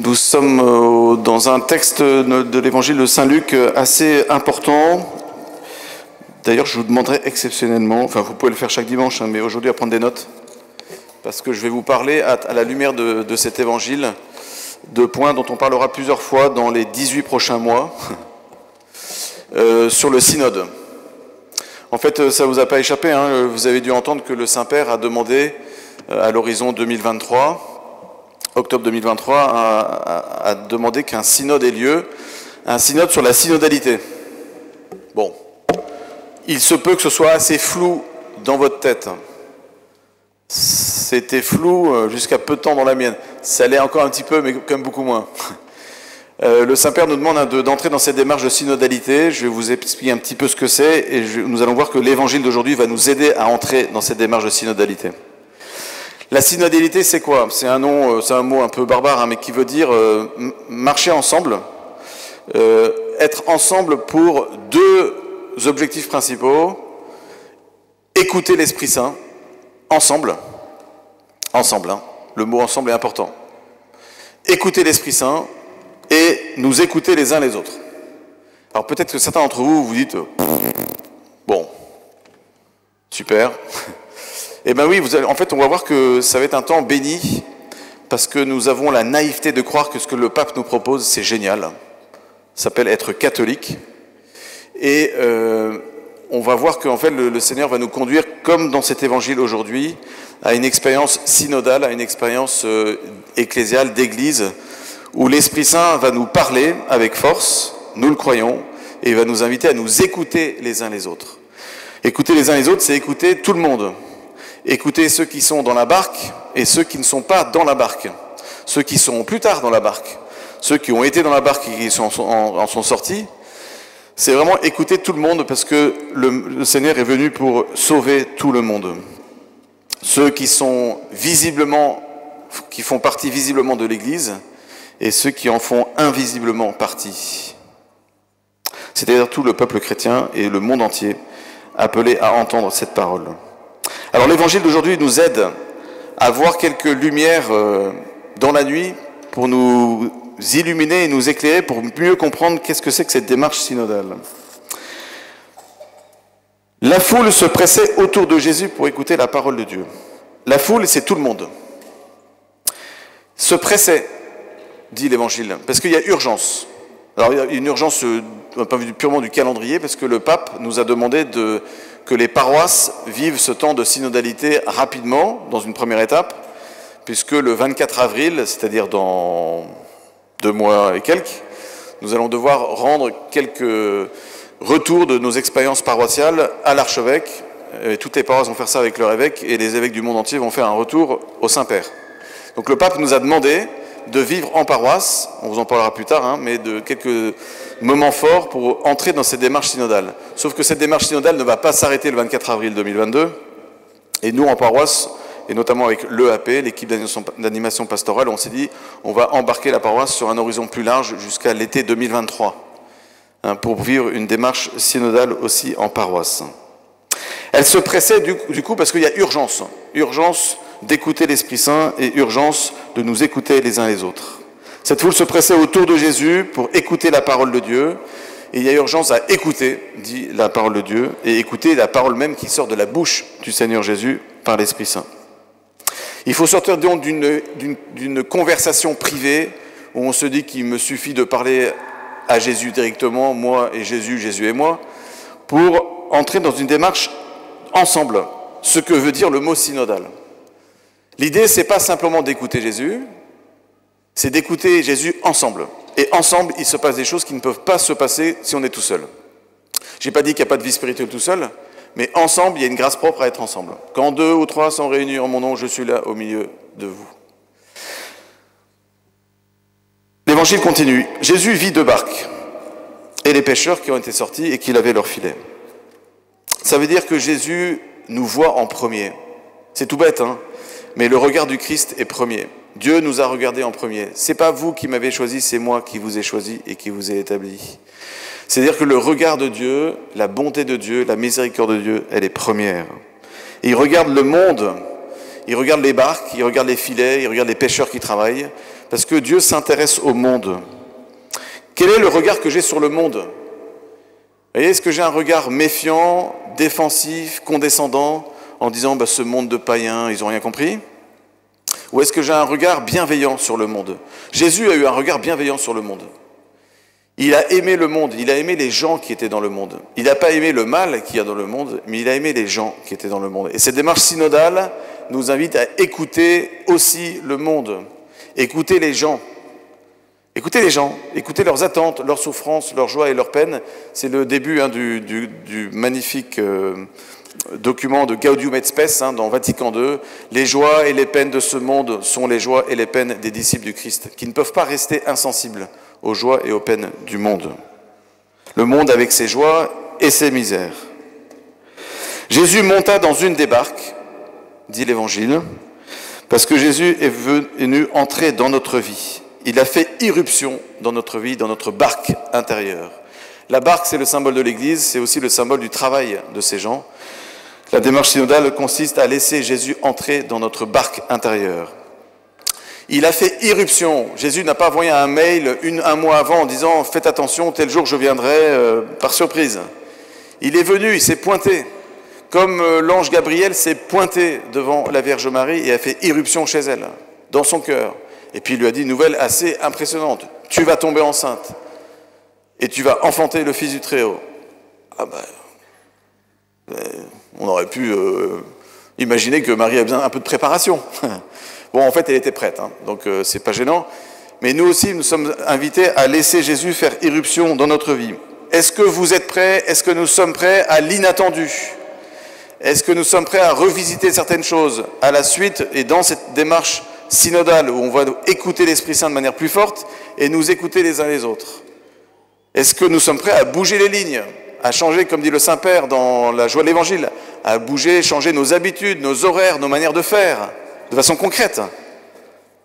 Nous sommes dans un texte de l'évangile de Saint Luc assez important. D'ailleurs, je vous demanderai exceptionnellement, enfin vous pouvez le faire chaque dimanche, mais aujourd'hui à prendre des notes, parce que je vais vous parler à la lumière de cet évangile, de points dont on parlera plusieurs fois dans les 18 prochains mois, sur le synode. En fait, ça ne vous a pas échappé, hein, vous avez dû entendre que le Saint-Père a demandé à l'horizon 2023, octobre 2023, a demandé qu'un synode ait lieu, un synode sur la synodalité. Bon, il se peut que ce soit assez flou dans votre tête. C'était flou jusqu'à peu de temps dans la mienne. Ça l'est encore un petit peu, mais quand même beaucoup moins. Le Saint-Père nous demande d'entrer dans cette démarche de synodalité. Je vais vous expliquer un petit peu ce que c'est, et nous allons voir que l'évangile d'aujourd'hui va nous aider à entrer dans cette démarche de synodalité. La synodalité, c'est quoi? C'est un nom, c'est un mot un peu barbare, hein, mais qui veut dire marcher ensemble, être ensemble pour deux objectifs principaux: écouter l'Esprit Saint, ensemble, hein, le mot ensemble est important. Écouter l'Esprit Saint et nous écouter les uns les autres. Alors peut-être que certains d'entre vous vous dites bon, super. Eh bien oui, en fait on va voir que ça va être un temps béni, parce que nous avons la naïveté de croire que ce que le pape nous propose, c'est génial. Ça s'appelle être catholique. Et on va voir qu'en fait le Seigneur va nous conduire, comme dans cet évangile aujourd'hui, à une expérience synodale, à une expérience ecclésiale, d'église, où l'Esprit Saint va nous parler avec force, nous le croyons, et il va nous inviter à nous écouter les uns les autres. Écouter les uns les autres, c'est écouter tout le monde. Écouter ceux qui sont dans la barque et ceux qui ne sont pas dans la barque. Ceux qui sont plus tard dans la barque. Ceux qui ont été dans la barque et qui en sont sortis. C'est vraiment écouter tout le monde, parce que le Seigneur est venu pour sauver tout le monde. Ceux qui sont visiblement, qui font partie visiblement de l'Église, et ceux qui en font invisiblement partie. C'est-à-dire tout le peuple chrétien et le monde entier appelé à entendre cette parole. Alors l'évangile d'aujourd'hui nous aide à voir quelques lumières dans la nuit pour nous illuminer et nous éclairer, pour mieux comprendre qu'est-ce que c'est que cette démarche synodale. La foule se pressait autour de Jésus pour écouter la parole de Dieu. La foule, c'est tout le monde. Se pressait, dit l'évangile, parce qu'il y a urgence. Alors il y a une urgence d'un point de vue purement du calendrier, parce que le pape nous a demandé que les paroisses vivent ce temps de synodalité rapidement, dans une première étape, puisque le 24 avril, c'est-à-dire dans 2 mois et quelques, nous allons devoir rendre quelques retours de nos expériences paroissiales à l'archevêque. Et toutes les paroisses vont faire ça avec leur évêque, et les évêques du monde entier vont faire un retour au Saint-Père. Donc le pape nous a demandé de vivre en paroisse, on vous en parlera plus tard, hein, mais de quelques moments forts pour entrer dans cette démarche synodale. Sauf que cette démarche synodale ne va pas s'arrêter le 24 avril 2022, et nous en paroisse, et notamment avec l'EAP, l'équipe d'animation pastorale, on s'est dit on va embarquer la paroisse sur un horizon plus large jusqu'à l'été 2023, hein, pour vivre une démarche synodale aussi en paroisse. Elle se pressait du coup parce qu'il y a urgence d'écouter l'Esprit Saint et urgence de nous écouter les uns les autres. Cette foule se pressait autour de Jésus pour écouter la parole de Dieu, et il y a urgence à écouter, dit la parole de Dieu, et écouter la parole même qui sort de la bouche du Seigneur Jésus par l'Esprit Saint. Il faut sortir donc d'une conversation privée où on se dit qu'il me suffit de parler à Jésus directement, moi et Jésus, Jésus et moi, pour entrer dans une démarche ensemble, ce que veut dire le mot synodal. L'idée, c'est pas simplement d'écouter Jésus, c'est d'écouter Jésus ensemble. Et ensemble, il se passe des choses qui ne peuvent pas se passer si on est tout seul. J'ai pas dit qu'il n'y a pas de vie spirituelle tout seul, mais ensemble, il y a une grâce propre à être ensemble. Quand 2 ou 3 sont réunis en mon nom, je suis là au milieu de vous. L'évangile continue. Jésus vit 2 barques et les pêcheurs qui ont été sortis et qui lavaient leurs filets. Ça veut dire que Jésus nous voit en premier. C'est tout bête, hein, mais le regard du Christ est premier. Dieu nous a regardés en premier. C'est pas vous qui m'avez choisi, c'est moi qui vous ai choisi et qui vous ai établi. C'est-à-dire que le regard de Dieu, la bonté de Dieu, la miséricorde de Dieu, elle est première. Et il regarde le monde, il regarde les barques, il regarde les filets, il regarde les pêcheurs qui travaillent, parce que Dieu s'intéresse au monde. Quel est le regard que j'ai sur le monde? Vous voyez, est-ce que j'ai un regard méfiant, défensif, condescendant, en disant ce monde de païens, ils n'ont rien compris? Ou est-ce que j'ai un regard bienveillant sur le monde? Jésus a eu un regard bienveillant sur le monde. Il a aimé le monde, il a aimé les gens qui étaient dans le monde. Il n'a pas aimé le mal qu'il y a dans le monde, mais il a aimé les gens qui étaient dans le monde. Et cette démarche synodale nous invite à écouter aussi le monde, écouter les gens. Écoutez les gens, écoutez leurs attentes, leurs souffrances, leurs joies et leurs peines. C'est le début du magnifique document de Gaudium et Spes dans Vatican II. Les joies et les peines de ce monde sont les joies et les peines des disciples du Christ, qui ne peuvent pas rester insensibles aux joies et aux peines du monde. Le monde avec ses joies et ses misères. Jésus monta dans une des barques, dit l'Évangile, parce que Jésus est venu entrer dans notre vie. Il a fait irruption dans notre vie, dans notre barque intérieure. La barque, c'est le symbole de l'Église, c'est aussi le symbole du travail de ces gens. La démarche synodale consiste à laisser Jésus entrer dans notre barque intérieure. Il a fait irruption. Jésus n'a pas envoyé un mail un mois avant en disant « Faites attention, tel jour je viendrai par surprise ». Il est venu, il s'est pointé. Comme l'ange Gabriel s'est pointé devant la Vierge Marie et a fait irruption chez elle, dans son cœur. Et puis il lui a dit une nouvelle assez impressionnante. « Tu vas tomber enceinte et tu vas enfanter le Fils du Très-Haut. » On aurait pu imaginer que Marie a besoin un peu de préparation. Bon, en fait, elle était prête, donc c'est pas gênant. Mais nous aussi, nous sommes invités à laisser Jésus faire irruption dans notre vie. Est-ce que vous êtes prêts? Est-ce que nous sommes prêts à l'inattendu? Est-ce que nous sommes prêts à revisiter certaines choses à la suite et dans cette démarche synodale où on va écouter l'Esprit Saint de manière plus forte et nous écouter les uns les autres? Est-ce que nous sommes prêts à bouger les lignes, à changer, comme dit le Saint-Père dans la joie de l'Évangile, à bouger, changer nos habitudes, nos horaires, nos manières de faire, de façon concrète? Vous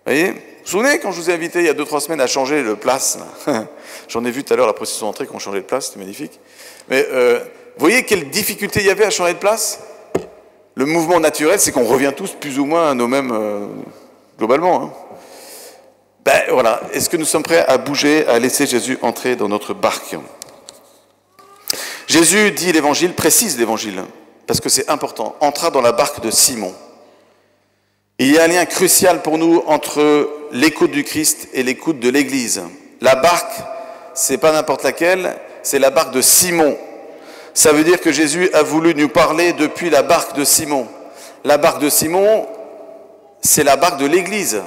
voyez? Vous vous souvenez quand je vous ai invité il y a 2-3 semaines à changer de place? J'en ai vu tout à l'heure la procession d'entrée qu'on changeait de place, c'était magnifique. Mais vous voyez quelle difficulté il y avait à changer de place? Le mouvement naturel, c'est qu'on revient tous plus ou moins à nos mêmes, globalement. Voilà. Est-ce que nous sommes prêts à bouger, à laisser Jésus entrer dans notre barque? Jésus dit l'Évangile, précise l'Évangile, parce que c'est important, entra dans la barque de Simon. Il y a un lien crucial pour nous entre l'écoute du Christ et l'écoute de l'Église. La barque, c'est pas n'importe laquelle, c'est la barque de Simon. Ça veut dire que Jésus a voulu nous parler depuis la barque de Simon. La barque de Simon, c'est la barque de l'Église.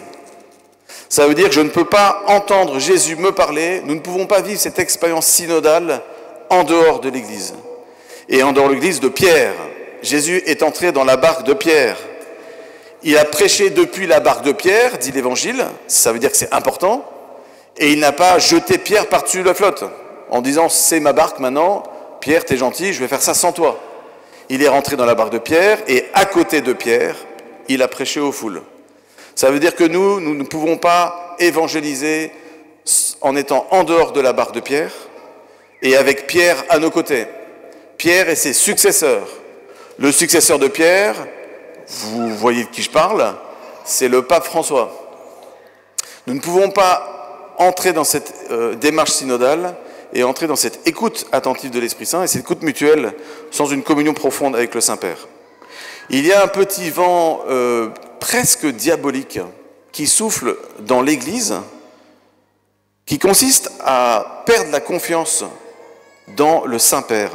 Ça veut dire que je ne peux pas entendre Jésus me parler, nous ne pouvons pas vivre cette expérience synodale en dehors de l'Église. Et en dehors de l'Église de Pierre. Jésus est entré dans la barque de Pierre. Il a prêché depuis la barque de Pierre, dit l'Évangile, ça veut dire que c'est important, et il n'a pas jeté Pierre par-dessus la flotte, en disant « c'est ma barque maintenant, Pierre, t'es gentil, je vais faire ça sans toi ». Il est rentré dans la barque de Pierre, et à côté de Pierre, il a prêché aux foules. Ça veut dire que nous ne pouvons pas évangéliser en étant en dehors de la barque de Pierre, et avec Pierre à nos côtés. Pierre et ses successeurs. Le successeur de Pierre, vous voyez de qui je parle, c'est le pape François. Nous ne pouvons pas entrer dans cette démarche synodale et entrer dans cette écoute attentive de l'Esprit Saint et cette écoute mutuelle sans une communion profonde avec le Saint-Père. Il y a un petit vent presque diabolique qui souffle dans l'Église, qui consiste à perdre la confiance dans le Saint-Père.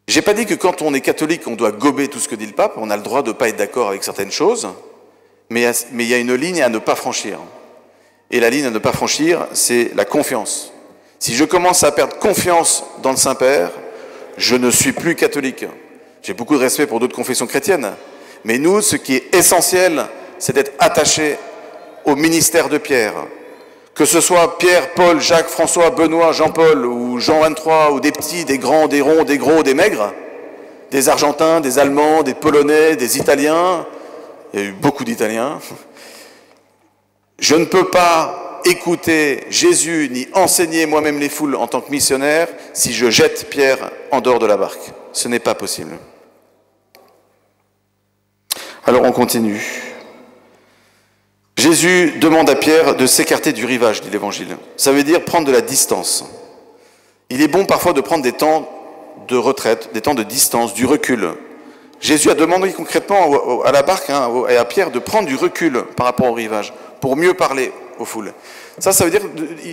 J'ai pas dit que quand on est catholique, on doit gober tout ce que dit le pape, on a le droit de ne pas être d'accord avec certaines choses, mais il y a une ligne à ne pas franchir. Et la ligne à ne pas franchir, c'est la confiance. Si je commence à perdre confiance dans le Saint-Père, je ne suis plus catholique. J'ai beaucoup de respect pour d'autres confessions chrétiennes, mais nous, ce qui est essentiel, c'est d'être attaché au ministère de Pierre. Que ce soit Pierre, Paul, Jacques, François, Benoît, Jean-Paul ou Jean 23, ou des petits, des grands, des ronds, des gros, des maigres, des Argentins, des Allemands, des Polonais, des Italiens, il y a eu beaucoup d'Italiens. Je ne peux pas écouter Jésus ni enseigner moi-même les foules en tant que missionnaire si je jette Pierre en dehors de la barque. Ce n'est pas possible. Alors on continue. Jésus demande à Pierre de s'écarter du rivage, dit l'Évangile. Ça veut dire prendre de la distance. Il est bon parfois de prendre des temps de retraite, des temps de distance, du recul. Jésus a demandé concrètement à la barque et à Pierre de prendre du recul par rapport au rivage, pour mieux parler aux foules. Ça veut dire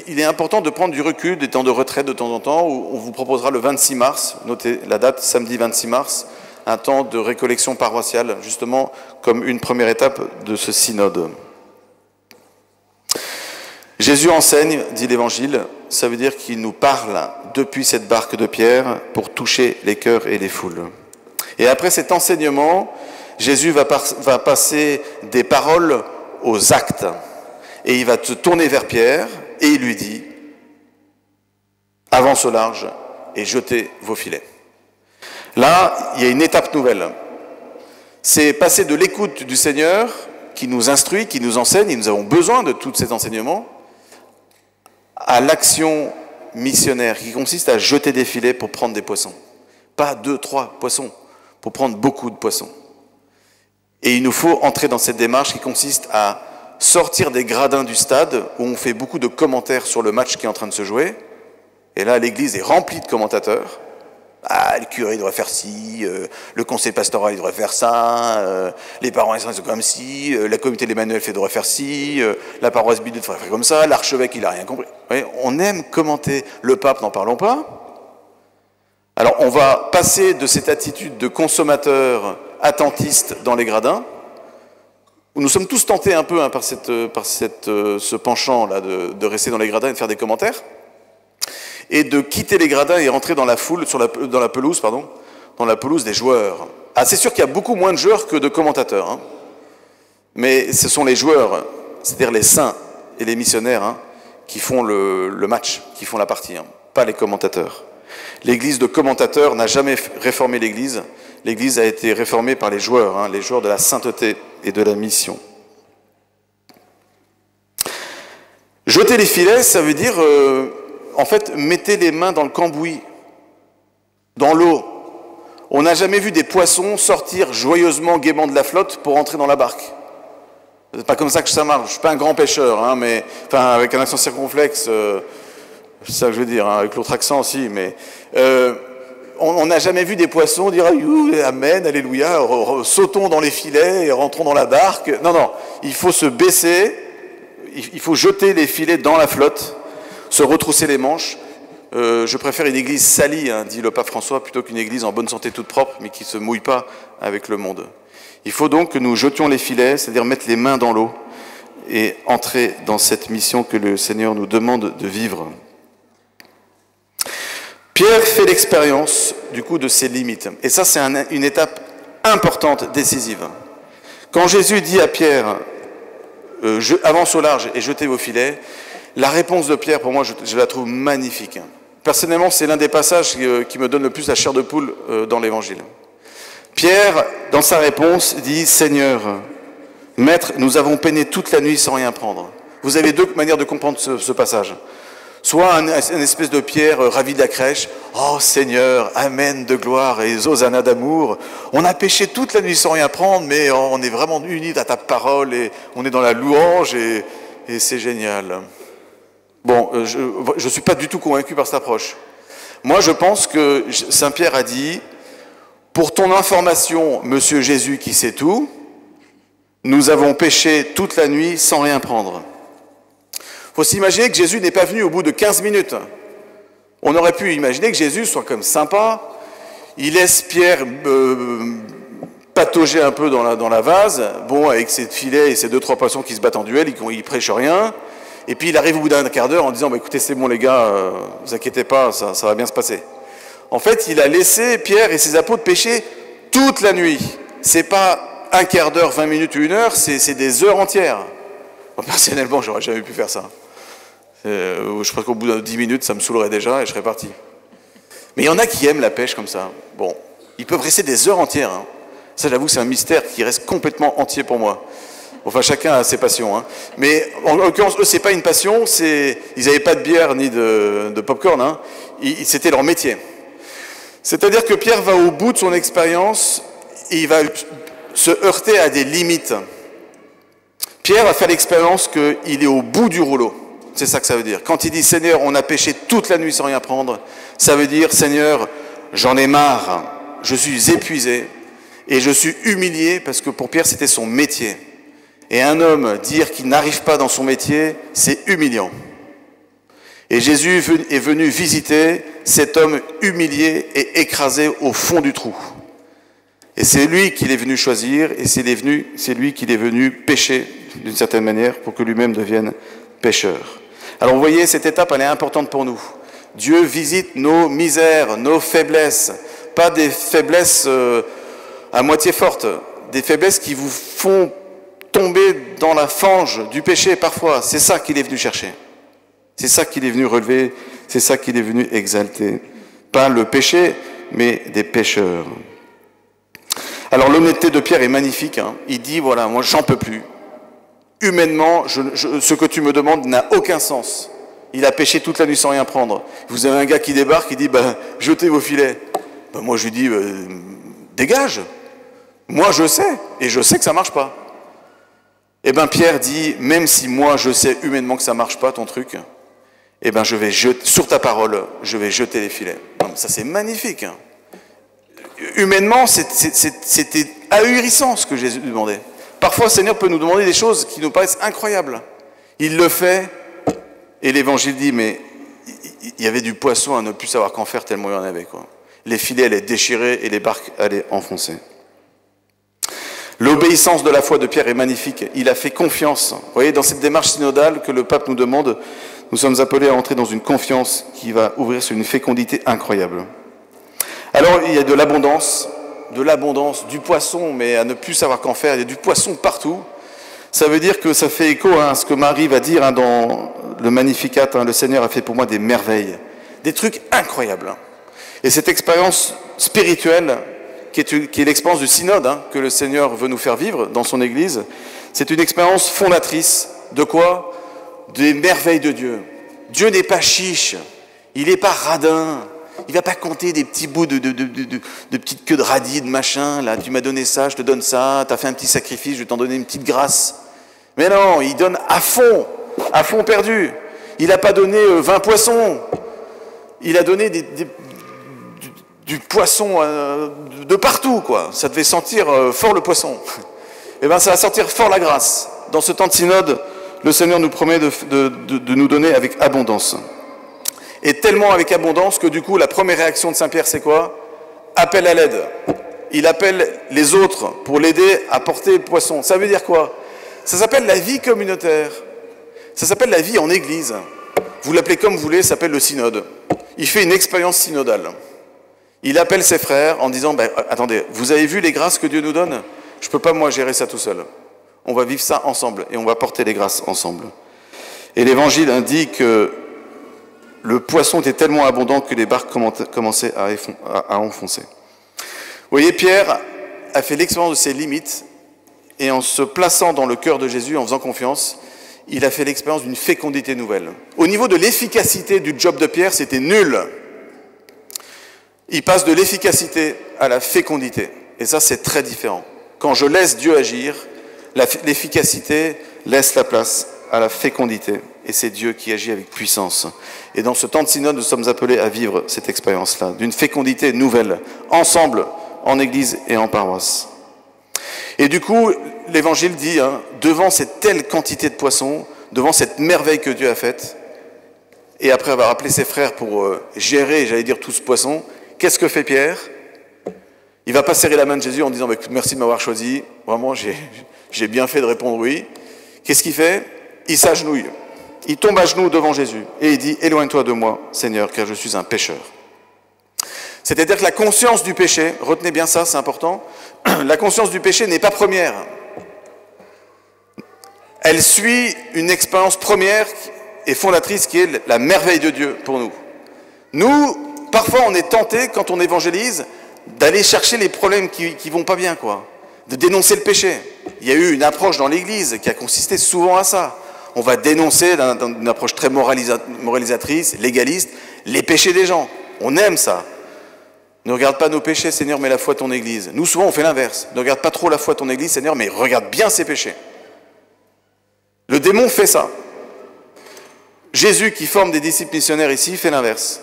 qu'il est important de prendre du recul, des temps de retraite de temps en temps, où on vous proposera le 26 mars, notez la date, samedi 26 mars, un temps de récollection paroissiale, justement comme une première étape de ce synode. Jésus enseigne, dit l'Évangile, ça veut dire qu'il nous parle depuis cette barque de Pierre pour toucher les cœurs et les foules. Et après cet enseignement, Jésus va passer des paroles aux actes. Et il va se tourner vers Pierre et il lui dit « Avance au large et jetez vos filets ». Là, il y a une étape nouvelle. C'est passer de l'écoute du Seigneur qui nous instruit, qui nous enseigne, et nous avons besoin de tous ces enseignements, à l'action missionnaire qui consiste à jeter des filets pour prendre des poissons. Pas 2, 3 poissons, pour prendre beaucoup de poissons. Et il nous faut entrer dans cette démarche qui consiste à sortir des gradins du stade où on fait beaucoup de commentaires sur le match qui est en train de se jouer. Et là, l'église est remplie de commentateurs. Ah, le curé devrait faire ci, le conseil pastoral devrait faire ça, les parents sont comme ci, la communauté d'Emmanuel devrait faire ci, la paroisse Bidou devrait faire comme ça, l'archevêque il n'a rien compris. Vous voyez, on aime commenter le pape, n'en parlons pas. Alors on va passer de cette attitude de consommateur attentiste dans les gradins, où nous sommes tous tentés un peu par ce penchant-là de rester dans les gradins et de faire des commentaires, et de quitter les gradins et rentrer dans la foule, dans la pelouse des joueurs. Ah, c'est sûr qu'il y a beaucoup moins de joueurs que de commentateurs, hein. Mais ce sont les joueurs, c'est-à-dire les saints et les missionnaires, qui font le match, qui font la partie, pas les commentateurs. L'église de commentateurs n'a jamais réformé l'église. L'église a été réformée par les joueurs de la sainteté et de la mission. Jeter les filets, ça veut dire... en fait, mettez les mains dans le cambouis, dans l'eau. On n'a jamais vu des poissons sortir joyeusement, gaiement de la flotte pour entrer dans la barque. C'est pas comme ça que ça marche. Je suis pas un grand pêcheur, mais enfin avec un accent circonflexe, c'est ça que je veux dire, avec l'autre accent aussi. Mais on n'a jamais vu des poissons dire amen, alléluia, sautons dans les filets et rentrons dans la barque. Non, il faut se baisser, il faut jeter les filets dans la flotte. Se retrousser les manches. Je préfère une église salie, dit le pape François, plutôt qu'une église en bonne santé toute propre, mais qui ne se mouille pas avec le monde. Il faut donc que nous jetions les filets, c'est-à-dire mettre les mains dans l'eau et entrer dans cette mission que le Seigneur nous demande de vivre. Pierre fait l'expérience, du coup, de ses limites. Et ça, c'est une étape importante, décisive. Quand Jésus dit à Pierre, avance au large et jetez vos filets, la réponse de Pierre, pour moi, je la trouve magnifique. Personnellement, c'est l'un des passages qui me donne le plus la chair de poule dans l'Évangile. Pierre, dans sa réponse, dit « Seigneur, Maître, nous avons peiné toute la nuit sans rien prendre. » Vous avez deux manières de comprendre ce passage. Soit une espèce de Pierre ravi de la crèche. « Oh Seigneur, Amen de gloire et Hosanna d'amour. On a péché toute la nuit sans rien prendre, mais on est vraiment unis à ta parole et on est dans la louange et c'est génial. » Bon, je ne suis pas du tout convaincu par cette approche. Moi, je pense que Saint Pierre a dit « Pour ton information, Monsieur Jésus qui sait tout, nous avons péché toute la nuit sans rien prendre. » Il faut s'imaginer que Jésus n'est pas venu au bout de 15 minutes. On aurait pu imaginer que Jésus soit comme sympa, il laisse Pierre patauger un peu dans la vase, bon, avec ses filets et ses 2-3 poissons qui se battent en duel, il ne prêche rien. Et puis il arrive au bout d'un quart d'heure en disant écoutez, c'est bon les gars, ne vous inquiétez pas, ça va bien se passer. En fait, il a laissé Pierre et ses apôtres pécher toute la nuit. C'est pas un quart d'heure, 20 minutes ou 1 heure, c'est des heures entières. Moi, personnellement, j'aurais jamais pu faire ça. Je crois qu'au bout de 10 minutes, ça me saoulerait déjà et je serais parti. Mais il y en a qui aiment la pêche comme ça. Bon, ils peuvent rester des heures entières. Ça, j'avoue, c'est un mystère qui reste complètement entier pour moi. Enfin, chacun a ses passions. Mais en l'occurrence, eux, c'est pas une passion, ils n'avaient pas de bière ni de popcorn. C'était leur métier. C'est-à-dire que Pierre va au bout de son expérience et il va se heurter à des limites. Pierre a fait l'expérience qu'il est au bout du rouleau. C'est ça que ça veut dire. Quand il dit « Seigneur, on a péché toute la nuit sans rien prendre », ça veut dire « Seigneur, j'en ai marre, je suis épuisé et je suis humilié » parce que pour Pierre, c'était son métier. Et un homme dire qu'il n'arrive pas dans son métier, c'est humiliant. Et Jésus est venu visiter cet homme humilié et écrasé au fond du trou. Et c'est lui qu'il est venu choisir, et c'est lui qu'il est venu pécher d'une certaine manière pour que lui-même devienne pécheur. Alors vous voyez, cette étape, elle est importante pour nous. Dieu visite nos misères, nos faiblesses, pas des faiblesses à moitié fortes, des faiblesses qui vous font tomber dans la fange du péché parfois. C'est ça qu'il est venu chercher. C'est ça qu'il est venu relever, c'est ça qu'il est venu exalter. Pas le péché, mais des pécheurs. Alors l'honnêteté de Pierre est magnifique. Hein. Il dit, voilà, moi j'en peux plus. Humainement, ce que tu me demandes n'a aucun sens. Il a péché toute la nuit sans rien prendre. Vous avez un gars qui débarque, qui dit, jetez vos filets. Moi je lui dis, dégage. Moi je sais, et je sais que ça marche pas. Eh bien Pierre dit, même si moi je sais humainement que ça marche pas ton truc, eh bien je vais jeter, sur ta parole, je vais jeter les filets. Non, ça c'est magnifique. Hein. Humainement, c'était ahurissant ce que Jésus nous demandait. Parfois, le Seigneur peut nous demander des choses qui nous paraissent incroyables. Il le fait, et l'Évangile dit, mais il y avait du poisson à ne plus savoir qu'en faire tellement il y en avait. Quoi. Les filets allaient déchirer et les barques allaient enfoncer. L'obéissance de la foi de Pierre est magnifique. Il a fait confiance. Vous voyez, dans cette démarche synodale que le pape nous demande, nous sommes appelés à entrer dans une confiance qui va ouvrir sur une fécondité incroyable. Alors, il y a de l'abondance, du poisson, mais à ne plus savoir qu'en faire. Il y a du poisson partout. Ça veut dire que ça fait écho à ce que Marie va dire dans le Magnificat. Le Seigneur a fait pour moi des merveilles, des trucs incroyables. Et cette expérience spirituelle, qui est l'expérience du synode, que le Seigneur veut nous faire vivre dans son Église, c'est une expérience fondatrice de quoi? Des merveilles de Dieu. Dieu n'est pas chiche, il n'est pas radin. Il ne va pas compter des petits bouts de petites queues de radis, de machin. Là, tu m'as donné ça, je te donne ça. Tu as fait un petit sacrifice, je vais t'en donner une petite grâce. Mais non, il donne à fond perdu. Il n'a pas donné 20 poissons. Il a donné du poisson de partout, quoi. Ça devait sentir fort le poisson. Eh bien, ça va sentir fort la grâce. Dans ce temps de synode, le Seigneur nous promet de nous donner avec abondance. Et tellement avec abondance que du coup, la première réaction de Saint-Pierre, c'est quoi? Appel à l'aide. Il appelle les autres pour l'aider à porter le poisson. Ça veut dire quoi? Ça s'appelle la vie communautaire. Ça s'appelle la vie en église. Vous l'appelez comme vous voulez, ça s'appelle le synode. Il fait une expérience synodale. Il appelle ses frères en disant, attendez, vous avez vu les grâces que Dieu nous donne? Je ne peux pas moi gérer ça tout seul. On va vivre ça ensemble et on va porter les grâces ensemble. Et l'Évangile indique que le poisson était tellement abondant que les barques commençaient à enfoncer. Vous voyez, Pierre a fait l'expérience de ses limites et en se plaçant dans le cœur de Jésus, en faisant confiance, il a fait l'expérience d'une fécondité nouvelle. Au niveau de l'efficacité du job de Pierre, c'était nul. Il passe de l'efficacité à la fécondité. Et ça, c'est très différent. Quand je laisse Dieu agir, l'efficacité laisse la place à la fécondité. Et c'est Dieu qui agit avec puissance. Et dans ce temps de synode, nous sommes appelés à vivre cette expérience-là, d'une fécondité nouvelle, ensemble, en église et en paroisse. Et du coup, l'Évangile dit, devant cette telle quantité de poissons, devant cette merveille que Dieu a faite, et après avoir appelé ses frères pour gérer, j'allais dire, tout ce poisson, qu'est-ce que fait Pierre? Il ne va pas serrer la main de Jésus en disant « Merci de m'avoir choisi, vraiment j'ai bien fait de répondre oui ». Qu'est-ce qu'il fait? Il s'agenouille. Il tombe à genoux devant Jésus et il dit « Éloigne-toi de moi, Seigneur, car je suis un pécheur ». C'est-à-dire que la conscience du péché, retenez bien ça, c'est important, la conscience du péché n'est pas première. Elle suit une expérience première et fondatrice qui est la merveille de Dieu pour nous. Nous, parfois on est tenté, quand on évangélise, d'aller chercher les problèmes qui vont pas bien, quoi, de dénoncer le péché. Il y a eu une approche dans l'Église qui a consisté souvent à ça. On va dénoncer, dans une approche très moralisatrice, légaliste, les péchés des gens. On aime ça. Ne regarde pas nos péchés, Seigneur, mais la foi de ton Église. Nous, souvent, on fait l'inverse. Ne regarde pas trop la foi de ton Église, Seigneur, mais regarde bien ses péchés. Le démon fait ça. Jésus, qui forme des disciples missionnaires ici, fait l'inverse.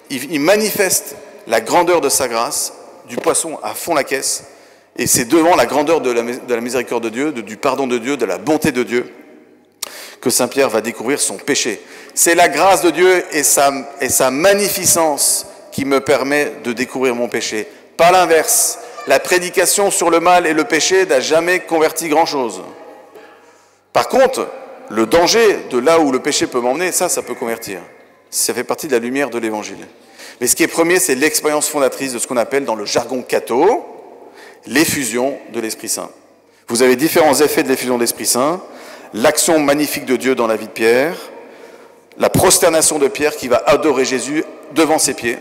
Il manifeste la grandeur de sa grâce, du poisson à fond la caisse, et c'est devant la grandeur de la miséricorde de Dieu, du pardon de Dieu, de la bonté de Dieu, que Saint Pierre va découvrir son péché. C'est la grâce de Dieu et sa magnificence qui me permet de découvrir mon péché. Pas l'inverse. La prédication sur le mal et le péché n'a jamais converti grand-chose. Par contre, le danger de là où le péché peut m'emmener, ça peut convertir. Ça fait partie de la lumière de l'Évangile. Mais ce qui est premier, c'est l'expérience fondatrice de ce qu'on appelle dans le jargon catho, l'effusion de l'Esprit Saint. Vous avez différents effets de l'effusion de l'Esprit Saint. L'action magnifique de Dieu dans la vie de Pierre, la prosternation de Pierre qui va adorer Jésus devant ses pieds,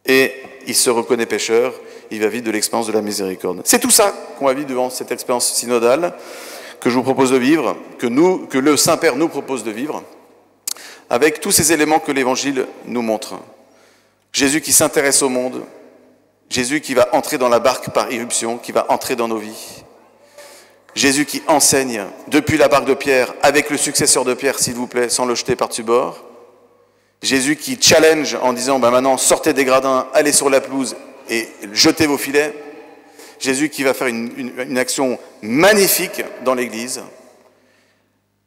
et il se reconnaît pécheur, il va vivre de l'expérience de la miséricorde. C'est tout ça qu'on va vivre devant cette expérience synodale que je vous propose de vivre, que le Saint-Père nous propose de vivre, avec tous ces éléments que l'Évangile nous montre. Jésus qui s'intéresse au monde, Jésus qui va entrer dans la barque par irruption, qui va entrer dans nos vies. Jésus qui enseigne depuis la barque de Pierre, avec le successeur de Pierre, s'il vous plaît, sans le jeter par-dessus bord. Jésus qui challenge en disant, maintenant, sortez des gradins, allez sur la pelouse et jetez vos filets. Jésus qui va faire une action magnifique dans l'Église.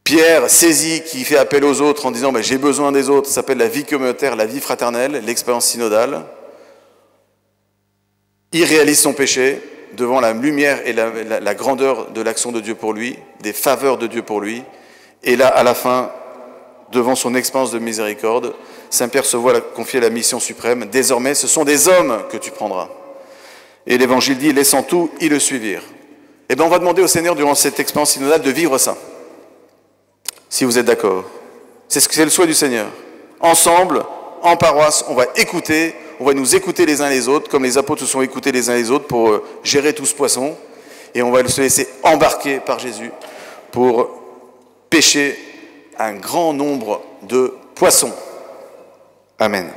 Pierre saisi, qui fait appel aux autres en disant, j'ai besoin des autres, ça s'appelle la vie communautaire, la vie fraternelle, l'expérience synodale. Il réalise son péché devant la lumière et la grandeur de l'action de Dieu pour lui, des faveurs de Dieu pour lui. Et là, à la fin, devant son expérience de miséricorde, Saint-Pierre se voit confier la mission suprême. Désormais, ce sont des hommes que tu prendras. Et l'Évangile dit, laissant tout, ils le suivirent. Eh bien, on va demander au Seigneur, durant cette expérience synodale, de vivre ça. Si vous êtes d'accord. C'est le souhait du Seigneur. Ensemble, en paroisse, on va nous écouter les uns les autres, comme les apôtres se sont écoutés les uns les autres pour gérer tout ce poisson. Et on va se laisser embarquer par Jésus pour pêcher un grand nombre de poissons. Amen.